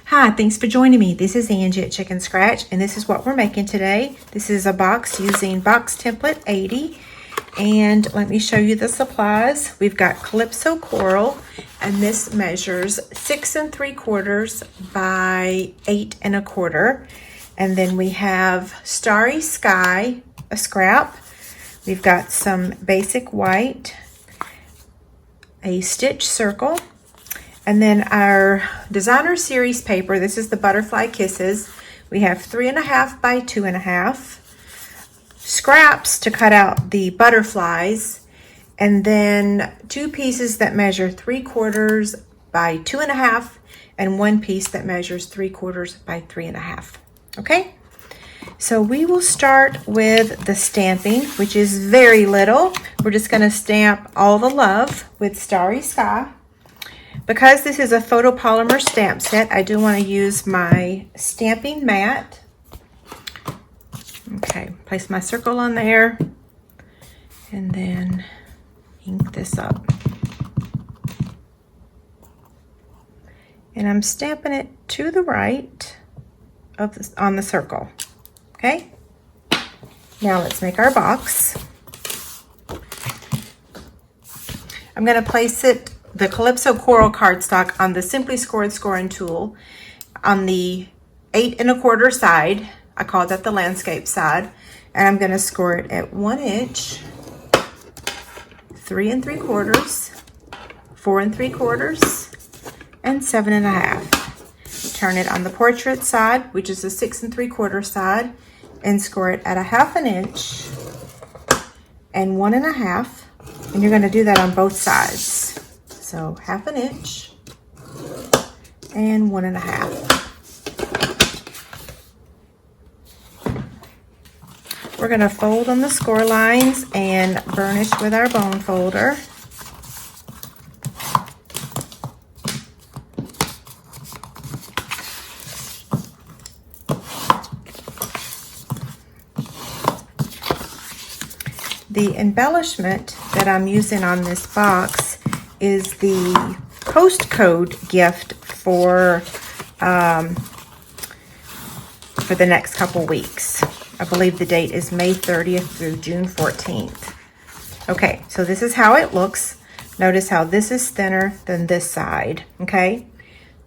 Hi, thanks for joining me. This is Angie at Chicken Scratch, and this is what we're making today. This is a box using box template 80, and let me show you the supplies. We've got Calypso Coral, and this measures 6 3/4 by 8 1/4. And then we have Starry Sky, a scrap. We've got some basic white, a stitch circle, and then our designer series paper. This is the Butterfly Kisses. We have 3.5 by 2.5 scraps to cut out the butterflies, and then 2 pieces that measure 3/4 by 2.5, and 1 piece that measures 3/4 by 3.5. Okay, so we will start with the stamping, which is very little. We're just going to stamp all the love with Starry Sky. Because this is a photopolymer stamp set, I do want to use my stamping mat. Okay, place my circle on there and then ink this up. And I'm stamping it to the right of this, on the circle. Okay, now let's make our box. I'm going to place the Calypso Coral cardstock on the Simply Scored scoring tool on the 8 1/4 side. I call that the landscape side, and I'm going to score it at 1 inch, 3 3/4, 4 3/4, and 7 1/2. Turn it on the portrait side, which is the 6 3/4 side, and score it at 1/2 inch and 1 1/2. And you're going to do that on both sides. So 1/2 inch and 1 1/2. We're going to fold on the score lines and burnish with our bone folder. The embellishment that I'm using on this box is the postcode gift for the next couple weeks. I believe the date is May 30th through June 14th. Okay, so this is how it looks. Notice how this is thinner than this side, okay?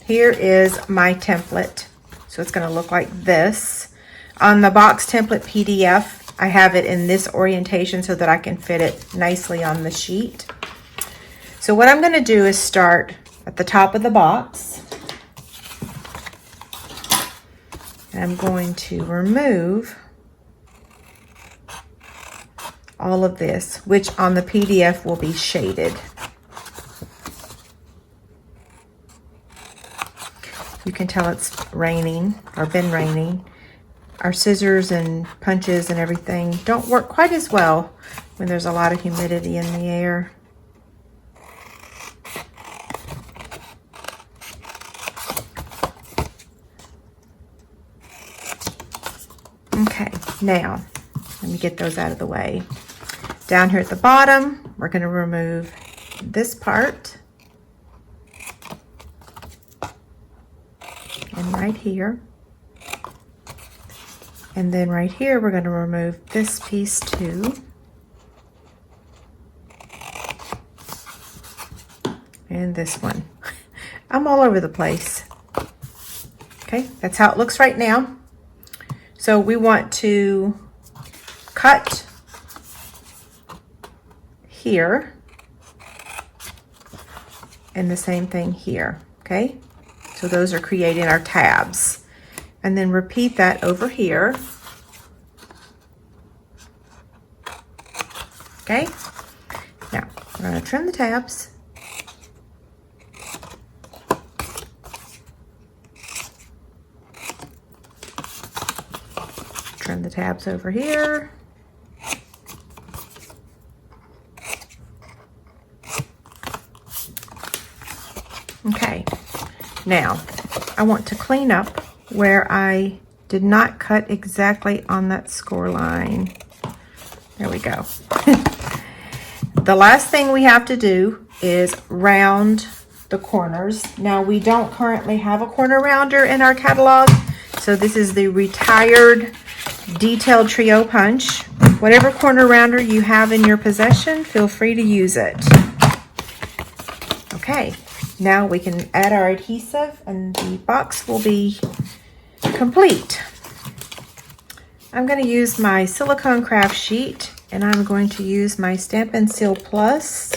Here is my template. So it's gonna look like this. On the box template PDF, I have it in this orientation so that I can fit it nicely on the sheet. So what I'm going to do is start at the top of the box. And I'm going to remove all of this, which on the PDF will be shaded. You can tell it's raining or been raining. Our scissors and punches and everything don't work quite as well when there's a lot of humidity in the air. Okay, now let me get those out of the way. Down here at the bottom, we're going to remove this part. And right here. And then right here, we're going to remove this piece too. And this one. I'm all over the place. Okay, that's how it looks right now. So we want to cut here. And the same thing here, okay? So those are creating our tabs. And then repeat that over here. Okay, now we're going to trim the tabs. Trim the tabs over here. Okay, now I want to clean up where I did not cut exactly on that score line. There we go. The last thing we have to do is round the corners. Now we don't currently have a corner rounder in our catalog, so this is the retired detailed trio punch. Whatever corner rounder you have in your possession, feel free to use it. Okay, now we can add our adhesive and the box will be complete. I'm going to use my silicone craft sheet and I'm going to use my Stampin' Seal Plus.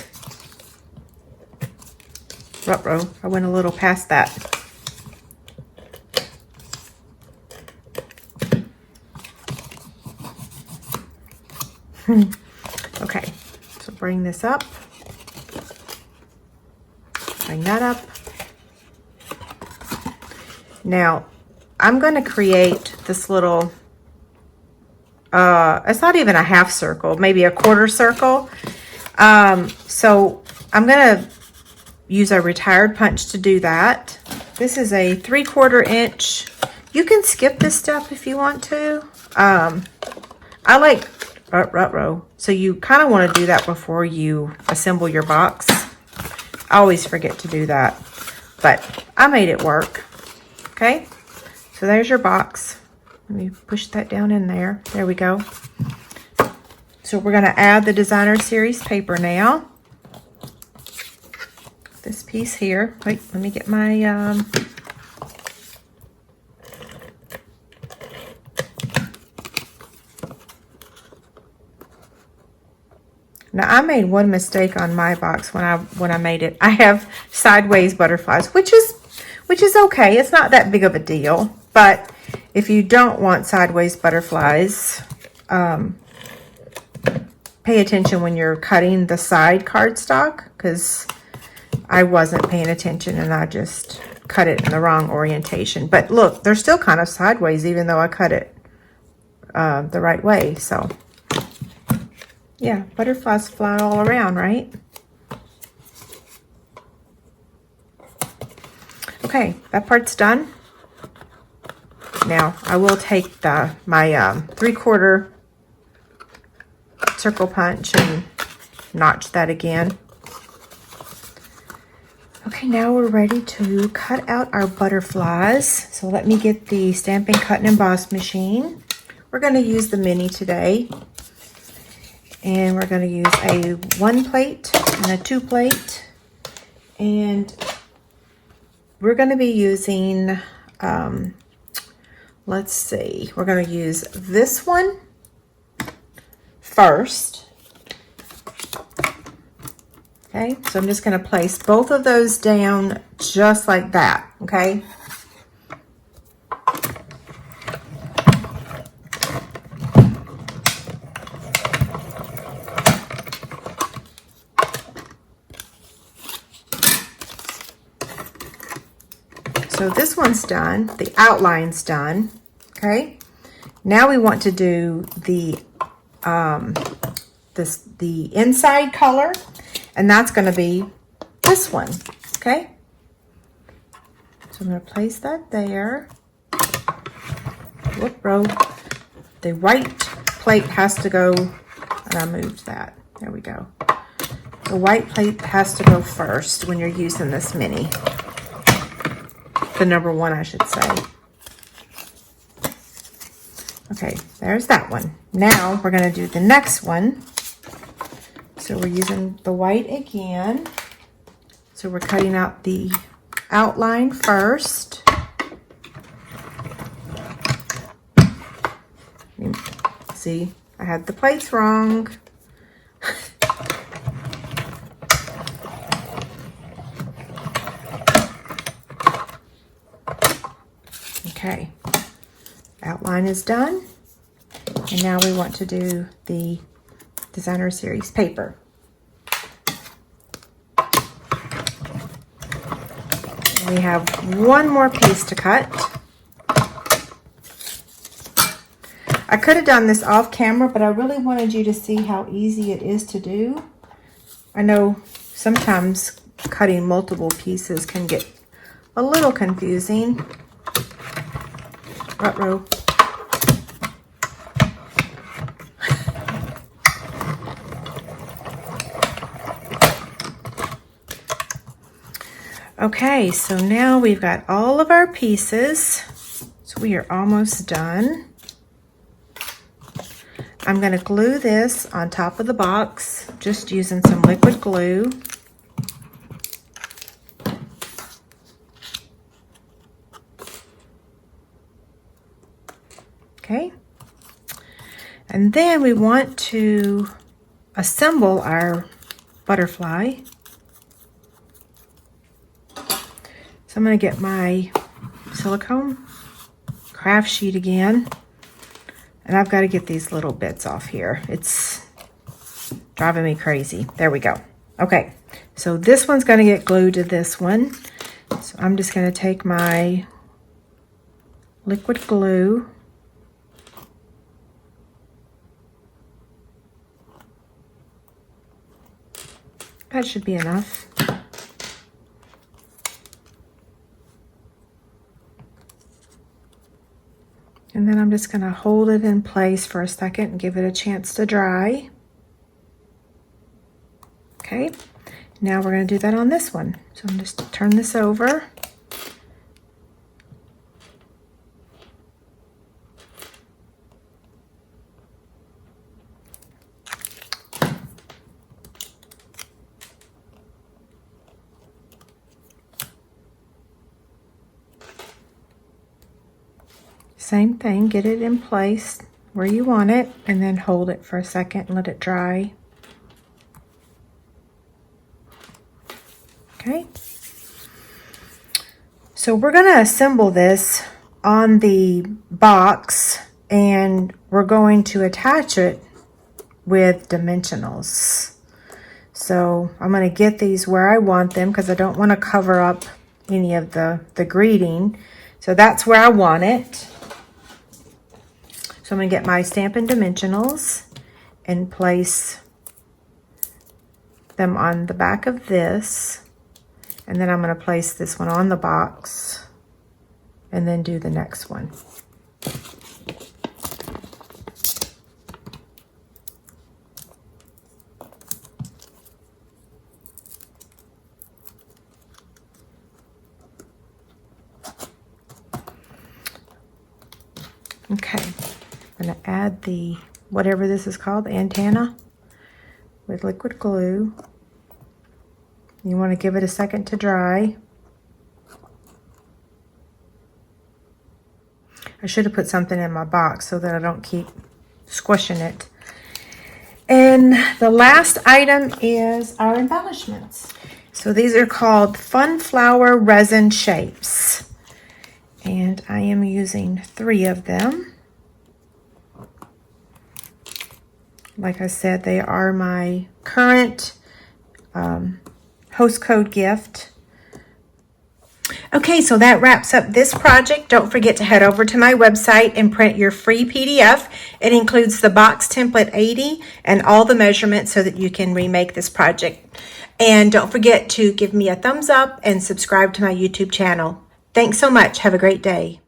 Ruh-roh, I went a little past that. Okay, so bring this up. Bring that up. Now, I'm going to create this little, it's not even a half circle, maybe a quarter circle. So I'm going to use a retired punch to do that. This is a 3/4 inch. You can skip this step if you want to. I like ruh-roh. So you kind of want to do that before you assemble your box. I always forget to do that, but I made it work. Okay, so there's your box. Let me push that down in there. There we go. So we're going to add the Designer Series paper now. This piece here. Wait, let me get my now I made one mistake on my box when I made it. I have sideways butterflies, which is okay. It's not that big of a deal. But if you don't want sideways butterflies, pay attention when you're cutting the side cardstock, because I wasn't paying attention and I just cut it in the wrong orientation. But look, they're still kind of sideways even though I cut it the right way. So yeah, butterflies fly all around, right? Okay, that part's done. Now I will take my 3/4 circle punch and notch that again. Okay, now we're ready to cut out our butterflies. So let me get the Stampin' Cut and Emboss machine. We're going to use the mini today. And we're going to use a 1 plate and a 2 plate. And we're going to be using, let's see, we're going to use this one first. Okay, so I'm just going to place both of those down just like that, okay? So this one's done, the outline's done, okay? Now we want to do the the inside color, and that's going to be this one, okay? So I'm going to place that there. Whoop-row. The white plate has to go, and I moved that. There we go. The white plate has to go first when you're using this mini. The number 1, I should say. Okay, there's that one. Now we're going to do the next one. So we're using the white again. So we're cutting out the outline first. See, I had the plates wrong. Okay, outline is done, and now we want to do the Designer Series paper. We have one more piece to cut. I could have done this off camera, but I really wanted you to see how easy it is to do. I know sometimes cutting multiple pieces can get a little confusing. Uh-oh. Okay, so now we've got all of our pieces. So we are almost done. I'm going to glue this on top of the box, just using some liquid glue. Okay. And then we want to assemble our butterfly. So I'm going to get my silicone craft sheet again. And I've got to get these little bits off here. It's driving me crazy. There we go. Okay, so this one's going to get glued to this one. So I'm just going to take my liquid glue. That should be enough. And then I'm just going to hold it in place for a second and give it a chance to dry. Okay, now we're going to do that on this one. So I'm just turn this over. Same thing, get it in place where you want it, and then hold it for a second and let it dry. Okay. So we're going to assemble this on the box, and we're going to attach it with dimensionals. So I'm going to get these where I want them because I don't want to cover up any of the greeting. So that's where I want it. So I'm going to get my Stampin' Dimensionals and place them on the back of this. And then I'm going to place this one on the box and then do the next one. Okay, I'm going to add the, whatever this is called, the antenna with liquid glue. You want to give it a second to dry. I should have put something in my box so that I don't keep squishing it. And the last item is our embellishments. So these are called Fun Flower Resin Shapes. And I am using 3 of them. Like I said, they are my current host code gift. Okay, so that wraps up this project. Don't forget to head over to my website and print your free PDF. It includes the box template 80 and all the measurements so that you can remake this project. And don't forget to give me a thumbs up and subscribe to my YouTube channel. Thanks so much. Have a great day.